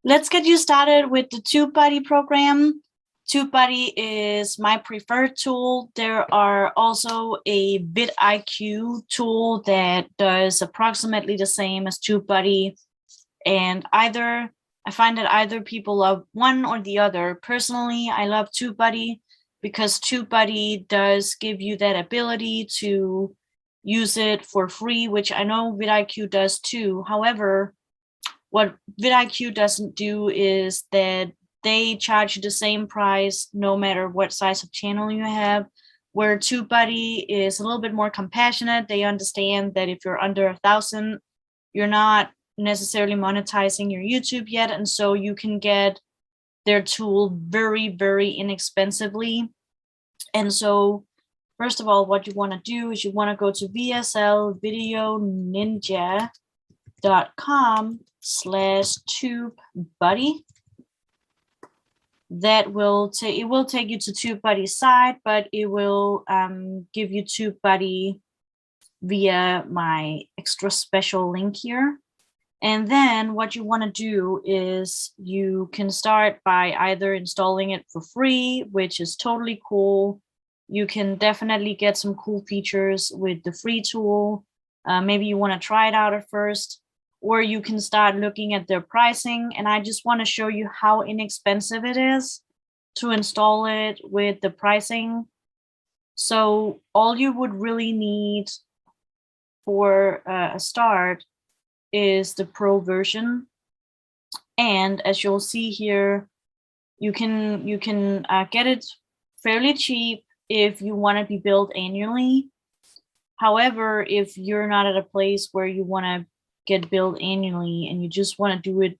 Let's get you started with the TubeBuddy program. TubeBuddy is my preferred tool. There are also a VidIQ tool that does approximately the same as TubeBuddy. And I find that either people love one or the other. Personally, I love TubeBuddy because TubeBuddy does give you that ability to use it for free, which I know vidIQ does too. However, what vidIQ doesn't do is that they charge you the same price no matter what size of channel you have, where TubeBuddy is a little bit more compassionate. They understand that if you're under 1,000, you're not necessarily monetizing your YouTube yet, and so you can get their tool very, very inexpensively. And so first of all, what you want to do is you want to go to vslvideoninja.com/TubeBuddy. That will take you to TubeBuddy's site, but it will give you TubeBuddy via my extra special link here. And then what you want to do is you can start by either installing it for free, which is totally cool. You can definitely get some cool features with the free tool. Maybe you want to try it out at first, or you can start looking at their pricing. And I just want to show you how inexpensive it is to install it with the pricing. So all you would really need for a start is the pro version. And as you'll see here, you can get it fairly cheap if you want to be billed annually. However, if you're not at a place where you want to get billed annually and you just want to do it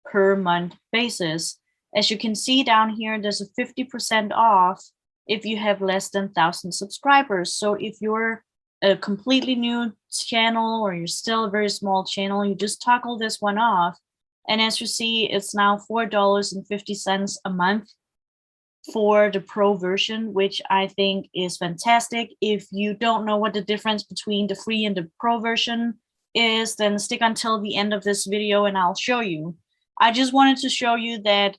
per month basis, as you can see down here, there's a 50% off if you have less than 1,000 subscribers. So if you're a completely new channel or you're still a very small channel, you just toggle this one off. And as you see, it's now $4.50 a month for the pro version, which I think is fantastic. If you don't know what the difference between the free and the pro version is, then stick until the end of this video and I'll show you. I just wanted to show you that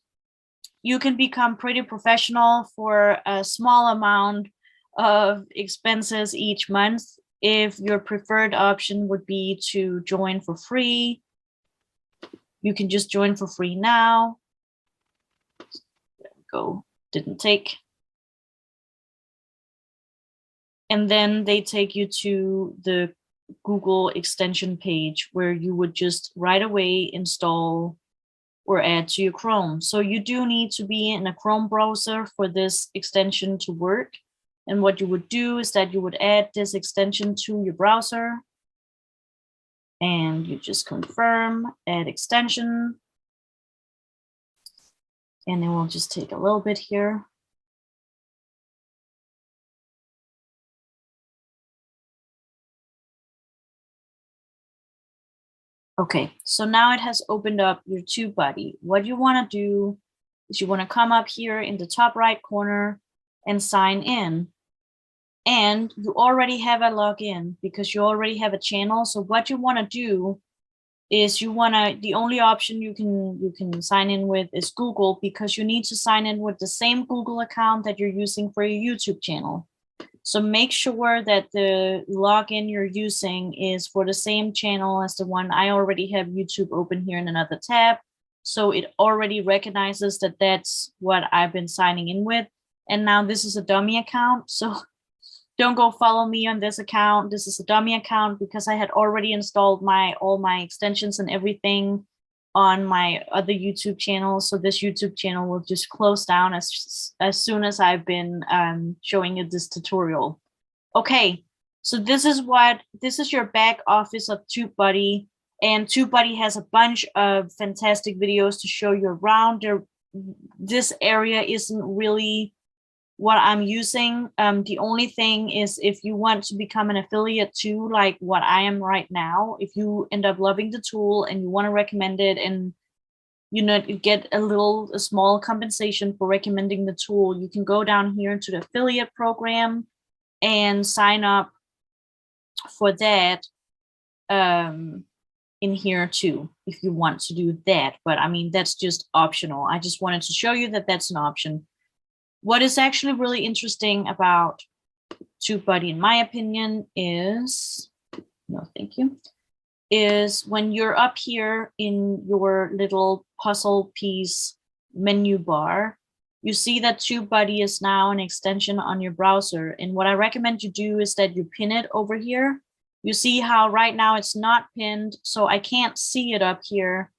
you can become pretty professional for a small amount of expenses each month. If your preferred option would be to join for free, you can just join for free now. There we go, didn't take. And then they take you to the Google extension page where you would just right away install or add to your Chrome. So you do need to be in a Chrome browser for this extension to work. And what you would do is that you would add this extension to your browser and you just confirm, add extension. And it will just take a little bit here. Okay, so now it has opened up your TubeBuddy. What you want to do is you want to come up here in the top right corner and sign in. And you already have a login because you already have a channel. So what you want to do is the only option you can sign in with is Google, because you need to sign in with the same Google account that you're using for your YouTube channel. So make sure that the login you're using is for the same channel as the one. I already have YouTube open here in another tab. So it already recognizes that that's what I've been signing in with. And now this is a dummy account. So don't go follow me on this account. This is a dummy account because I had already installed all my extensions and everything on my other YouTube channel. So this YouTube channel will just close down as soon as I've been showing you this tutorial. Okay, so this is your back office of TubeBuddy, and TubeBuddy has a bunch of fantastic videos to show you around. This area isn't really what I'm using. The only thing is if you want to become an affiliate too, like what I am right now, if you end up loving the tool and you want to recommend it and get a small compensation for recommending the tool, you can go down here to the affiliate program and sign up for that. in here too, if you want to do that. But I mean, that's just optional. I just wanted to show you that that's an option. What is actually really interesting about TubeBuddy, in my opinion, is, no, thank you, is when you're up here in your little puzzle piece menu bar, you see that TubeBuddy is now an extension on your browser. And what I recommend you do is that you pin it over here. You see how right now it's not pinned, so I can't see it up here.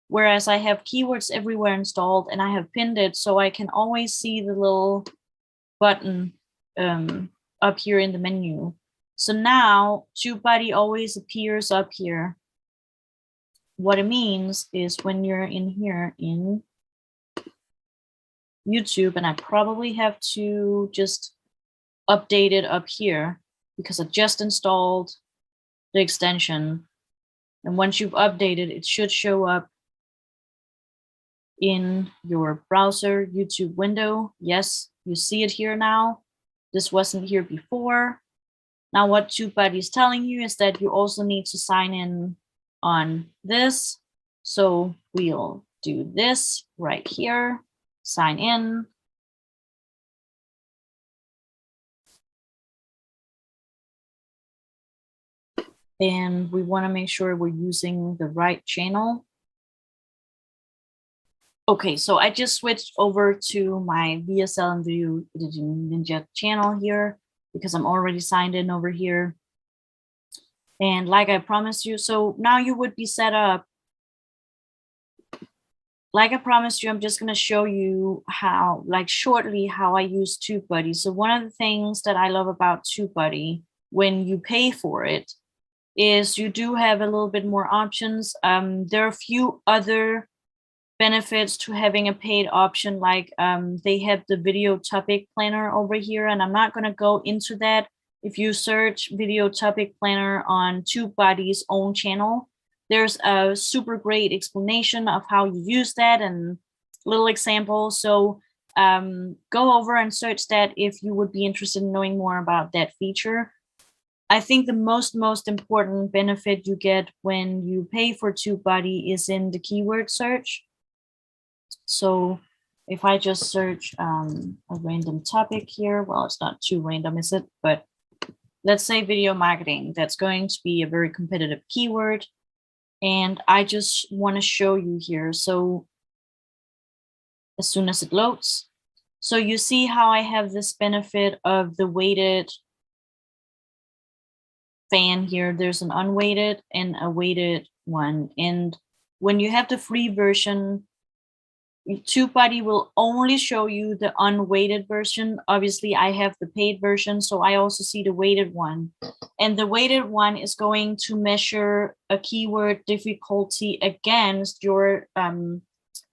Whereas I have keywords everywhere installed and I have pinned it, so I can always see the little button up here in the menu. So now TubeBuddy always appears up here. What it means is when you're in here in YouTube, and I probably have to just update it up here because I just installed the extension. And once you've updated, it should show up in your browser YouTube window. Yes, you see it here now. This wasn't here before. Now what TubeBuddy is telling you is that you also need to sign in on this. So we'll do this right here, sign in. And we want to make sure we're using the right channel. Okay, so I just switched over to my VSL and Video Editing Ninja channel here because I'm already signed in over here. And like I promised you, so now you would be set up. Like I promised you, I'm just going to show you how, like shortly, how I use TubeBuddy. So one of the things that I love about TubeBuddy when you pay for it is you do have a little bit more options. There are a few other benefits to having a paid option, like they have the video topic planner over here, and I'm not going to go into that. If you search video topic planner on TubeBuddy's own channel, there's a super great explanation of how you use that and little examples. So go over and search that if you would be interested in knowing more about that feature. I think the most important benefit you get when you pay for TubeBuddy is in the keyword search. So if I just search a random topic here, well, it's not too random, is it? But let's say video marketing, that's going to be a very competitive keyword. And I just want to show you here. So as soon as it loads, so you see how I have this benefit of the weighted fan here. There's an unweighted and a weighted one. And when you have the free version, TubeBuddy will only show you the unweighted version. Obviously, I have the paid version, so I also see the weighted one. And the weighted one is going to measure a keyword difficulty against your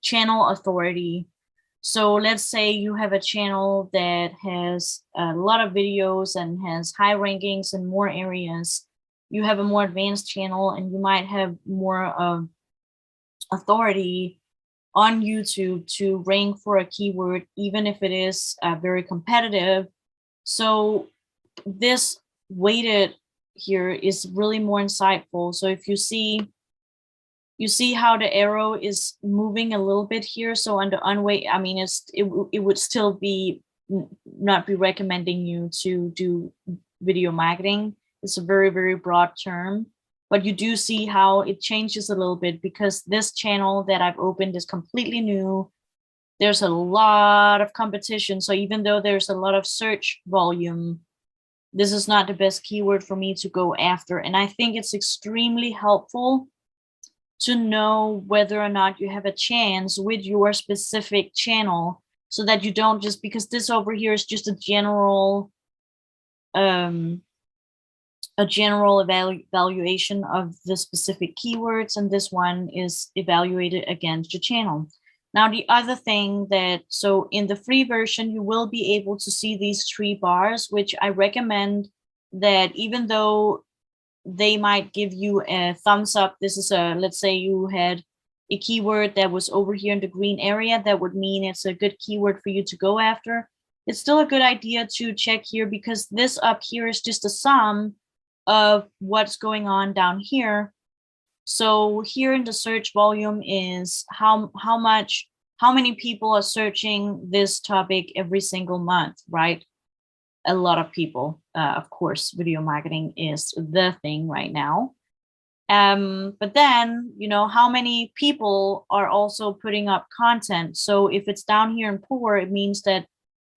channel authority. So let's say you have a channel that has a lot of videos and has high rankings in more areas. You have a more advanced channel and you might have more authority on YouTube to rank for a keyword, even if it is very competitive. So this weighted here is really more insightful. So if you see how the arrow is moving a little bit here. So on the unweight, I mean, it would still be not be recommending you to do video marketing. It's a very, very broad term. But you do see how it changes a little bit because this channel that I've opened is completely new. There's a lot of competition. So even though there's a lot of search volume, this is not the best keyword for me to go after. And I think it's extremely helpful to know whether or not you have a chance with your specific channel so that you don't just, because this over here is just a general evaluation of the specific keywords, and this one is evaluated against your channel. Now, the other thing that, so in the free version, you will be able to see these 3 bars, which I recommend that even though they might give you a thumbs up, this is a, let's say you had a keyword that was over here in the green area, that would mean it's a good keyword for you to go after. It's still a good idea to check here because this up here is just a sum of what's going on down here. So here in the search volume is how many people are searching this topic every single month, right? A lot of people. Of course, video marketing is the thing right now. But then, you know, how many people are also putting up content? So if it's down here in poor, it means that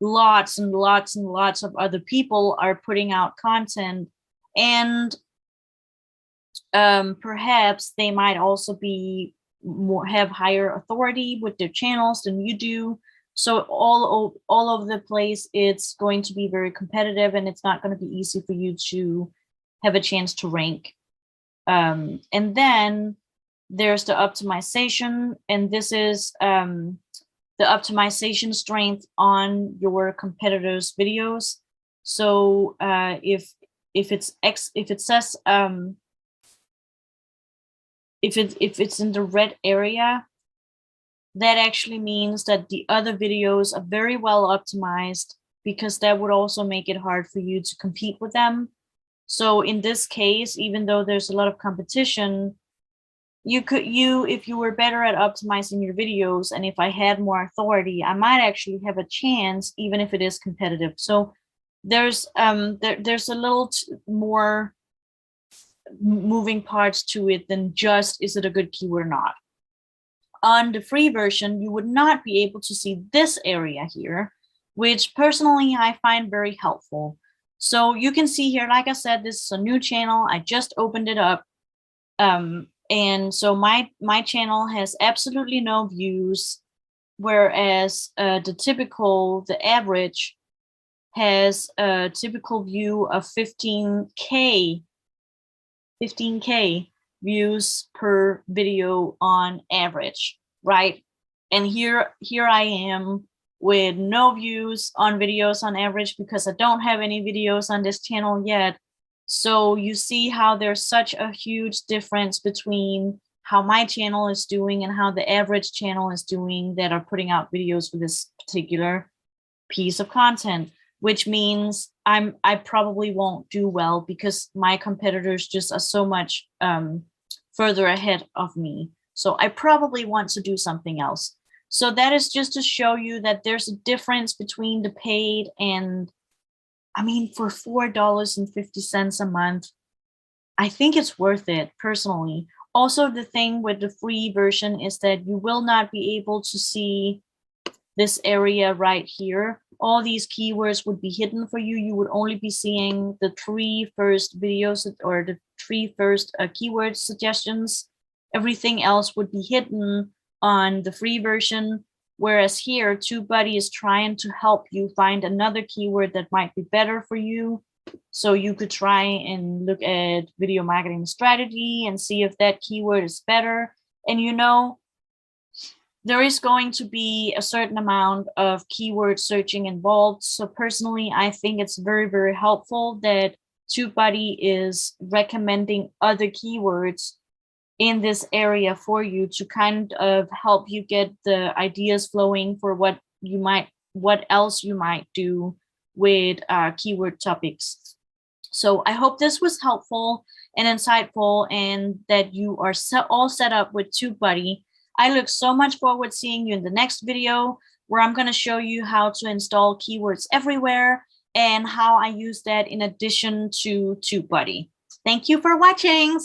lots and lots and lots of other people are putting out content, and perhaps they might also be have higher authority with their channels than you do. So all over the place, it's going to be very competitive, and it's not going to be easy for you to have a chance to rank. And then there's the optimization, and this is the optimization strength on your competitors' videos. So if it says if it's in the red area, that actually means that the other videos are very well optimized, because that would also make it hard for you to compete with them. So in this case, even though there's a lot of competition, if you were better at optimizing your videos, and if I had more authority, I might actually have a chance, even if it is competitive. So there's a little more moving parts to it than just, is it a good keyword or not? On the free version, you would not be able to see this area here, which personally I find very helpful. So you can see here, like I said, this is a new channel. I just opened it up. And so my channel has absolutely no views, whereas the average has a typical view of 15K views per video on average, right? And here I am with no views on videos on average, because I don't have any videos on this channel yet. So you see how there's such a huge difference between how my channel is doing and how the average channel is doing that are putting out videos for this particular piece of content, which means I probably won't do well, because my competitors just are so much further ahead of me. So I probably want to do something else. So that is just to show you that there's a difference between the paid and, I mean, for $4.50 a month, I think it's worth it personally. Also, the thing with the free version is that you will not be able to see this area right here. All these keywords would be hidden for you. You would only be seeing the 3 first videos, or the 3 first keyword suggestions. Everything else would be hidden on the free version. Whereas here, TubeBuddy is trying to help you find another keyword that might be better for you. So you could try and look at video marketing strategy and see if that keyword is better. And you know, there is going to be a certain amount of keyword searching involved. So personally, I think it's very, very helpful that TubeBuddy is recommending other keywords in this area for you, to kind of help you get the ideas flowing for what else you might do with keyword topics. So I hope this was helpful and insightful, and that you are all set up with TubeBuddy. I look so much forward to seeing you in the next video, where I'm going to show you how to install keywords everywhere and how I use that in addition to TubeBuddy. Thank you for watching.